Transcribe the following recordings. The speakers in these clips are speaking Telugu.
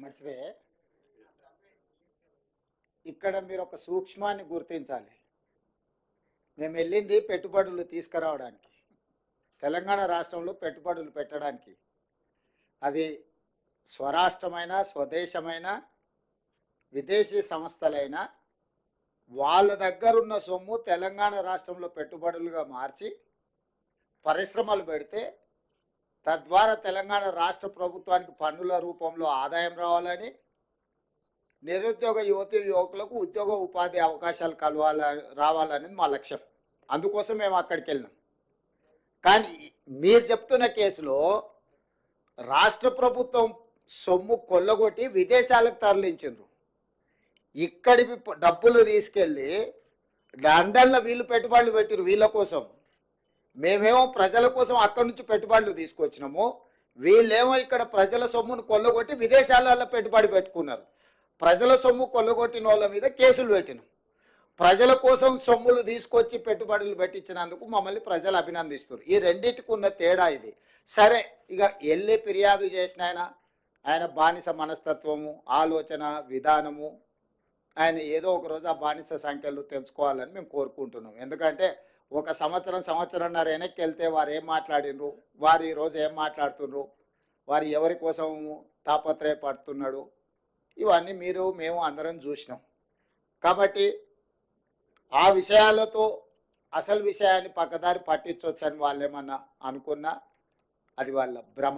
మంచిదే. ఇక్కడ మీరు ఒక సూక్ష్మాన్ని గుర్తించాలి. మేము వెళ్ళింది పెట్టుబడులు తీసుకురావడానికి, తెలంగాణ రాష్ట్రంలో పెట్టుబడులు పెట్టడానికి. అది స్వరాష్ట్రమైన, స్వదేశమైన, విదేశీ సంస్థలైన వాళ్ళ దగ్గరున్న సొమ్ము తెలంగాణ రాష్ట్రంలో పెట్టుబడులుగా మార్చి పరిశ్రమలు పెడితే తద్వారా తెలంగాణ రాష్ట్ర ప్రభుత్వానికి పన్నుల రూపంలో ఆదాయం రావాలని, నిరుద్యోగ యువతి యువకులకు ఉద్యోగ ఉపాధి అవకాశాలు రావాలనేది మా లక్ష్యం. అందుకోసం మేము అక్కడికి వెళ్ళినాం. కానీ మీరు చెప్తున్న కేసులో రాష్ట్ర ప్రభుత్వం సొమ్ము కొల్లగొట్టి విదేశాలకు తరలించిండ్రు. ఇక్కడి డబ్బులు తీసుకెళ్ళి లండన్లో వీళ్ళు పెట్టుబడులు పెట్టిరు వీళ్ళ కోసం. మేమేమో ప్రజల కోసం అక్కడి నుంచి పెట్టుబడులు తీసుకొచ్చినాము. వీళ్ళేమో ఇక్కడ ప్రజల సొమ్మును కొల్లగొట్టి విదేశాలలో పెట్టుబడి పెట్టుకున్నారు. ప్రజల సొమ్ము కొల్లగొట్టిన వాళ్ళ మీద కేసులు పెట్టినాం. ప్రజల కోసం సొమ్ములు తీసుకొచ్చి పెట్టుబడులు పెట్టించినందుకు మమ్మల్ని ప్రజలు అభినందిస్తారు. ఈ రెండింటికి ఉన్న తేడా ఇది. సరే, ఇక వెళ్ళి ఫిర్యాదు చేసిన ఆయన బానిస మనస్తత్వము, ఆలోచన విధానము, ఆయన ఏదో ఒక రోజు ఆ బానిస సంఖ్యలు తెంచుకోవాలని మేము కోరుకుంటున్నాం. ఎందుకంటే ఒక సంవత్సరంన్నర వెనక్కి వెళ్తే వారు ఏం మాట్లాడినరు, వారు ఈరోజు ఏం మాట్లాడుతున్నారు, వారు ఎవరి కోసం తాపత్రయపడుతున్నాడు, ఇవన్నీ మేము అందరం చూసినాం. కాబట్టి ఆ విషయాలతో అసలు విషయాన్ని పక్కదారి పట్టించవచ్చని వాళ్ళు ఏమన్నా అనుకున్నా అది వాళ్ళ భ్రమ.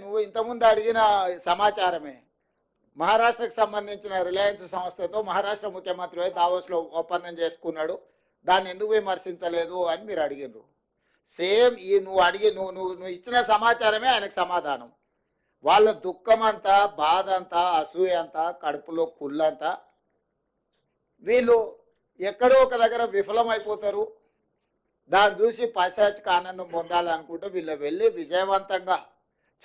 నువ్వు ఇంతకుముందు అడిగిన సమాచారమే. మహారాష్ట్రకు సంబంధించిన రిలయన్స్ సంస్థతో మహారాష్ట్ర ముఖ్యమంత్రి దావోస్లో ఒప్పందం చేసుకున్నాడు, దాన్ని ఎందుకు విమర్శించలేదు అని మీరు అడిగినారు. సేమ్ ఈ నువ్వు ఇచ్చిన సమాచారమే ఆయనకు సమాధానం. వాళ్ళ దుఃఖం అంతా, బాధ అంతా, అసూయ అంతా, కడుపులో కుళ్ళంతా, వీళ్ళు ఎక్కడో ఒక దగ్గర విఫలమైపోతారు. దాన్ని చూసి పైశాచిక ఆనందం పొందాలనుకుంటే వీళ్ళు వెళ్ళి విజయవంతంగా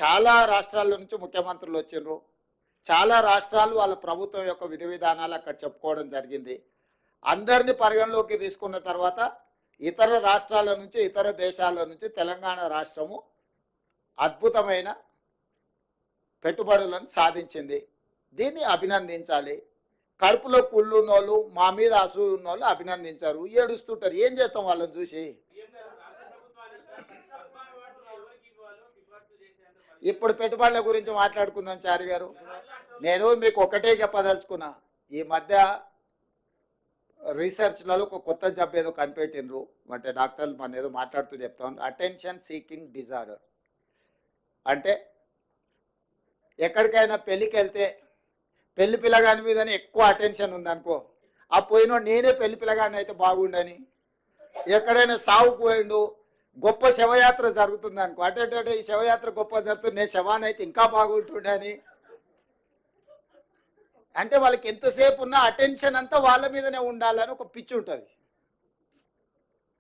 చాలా రాష్ట్రాల నుంచి ముఖ్యమంత్రులు వచ్చిండ్రు. చాలా రాష్ట్రాలు వాళ్ళ ప్రభుత్వం యొక్క విధి విధానాలు అక్కడ చెప్పుకోవడం జరిగింది. అందరినీ పరిగణలోకి తీసుకున్న తర్వాత ఇతర రాష్ట్రాల నుంచి, ఇతర దేశాల నుంచి తెలంగాణ రాష్ట్రము అద్భుతమైన పెట్టుబడులను సాధించింది. దీన్ని అభినందించాలి. కడుపులో కుళ్ళున్నోళ్ళు, మా మీద అసూయ ఉన్నోళ్ళు అభినందించారు, ఏడుస్తుంటారు. ఏం చేస్తాం వాళ్ళని చూసి? ఇప్పుడు పెట్టుబడుల గురించి మాట్లాడుకుందాం చారి గారు. నేను మీకు ఒకటే చెప్పదలుచుకున్నా, ఈ మధ్య రీసెర్చ్లలో ఒక కొత్త జబ్బు ఏదో కనిపెట్టిండ్రు. అంటే డాక్టర్లు మన ఏదో మాట్లాడుతూ చెప్తాను, అటెన్షన్ సీకింగ్ డిజార్డర్. అంటే ఎక్కడికైనా పెళ్ళికి వెళ్తే పెళ్లి పిల్లగాని మీదనే ఎక్కువ అటెన్షన్ ఉందనుకో, ఆ పోయినో నేనే పెళ్లి పిల్లగాని అయితే బాగుండని. ఎక్కడైనా సావుకు పోయిండు, గొప్ప శవయాత్ర జరుగుతుంది అనుకో, అంటే ఈ శవయాత్ర గొప్ప జరుగుతుంది, నేను శవాన్ని అయితే ఇంకా బాగుంటుండని. అంటే వాళ్ళకి ఎంతసేపు ఉన్న అటెన్షన్ అంతా వాళ్ళ మీదనే ఉండాలని ఒక పిచ్చి ఉంటుంది.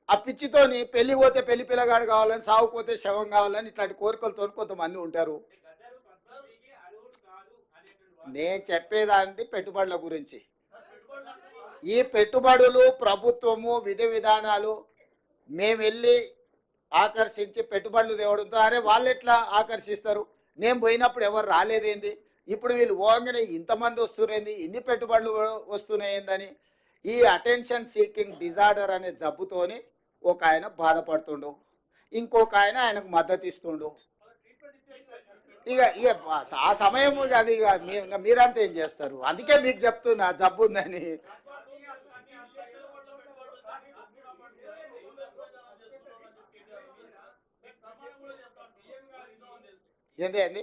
ఆ పిచ్చితోని పెళ్లి పోతే పెళ్లి పిల్లగాడు కావాలని, సావుపోతే శవం కావాలని ఇట్లాంటి కోరికలతో కొంతమంది ఉంటారు. నేను చెప్పేదాన్ని పెట్టుబడుల గురించి. ఈ పెట్టుబడులు, ప్రభుత్వము, విధి విధానాలు మేము వెళ్ళి ఆకర్షించి పెట్టుబడులు తేవడంతో, అరే వాళ్ళు ఎట్లా ఆకర్షిస్తారు, నేను పోయినప్పుడు ఎవరు రాలేదేంది, ఇప్పుడు వీళ్ళు పోగానే ఇంతమంది వస్తున్నారేంది, ఇన్ని పెట్టుబడులు వస్తున్నాయిందని ఈ అటెన్షన్ సీకింగ్ డిజార్డర్ అనే జబ్బుతోని ఒక ఆయన బాధపడుతుండు, ఇంకొక ఆయనకు మద్దతు ఇస్తుండు. ఇక ఇక ఆ సమయం అది ఇక మీరంతా ఏం చేస్తారు? అందుకే మీకు చెప్తున్నా జబ్బు ఉందని. ఏంటి అండి?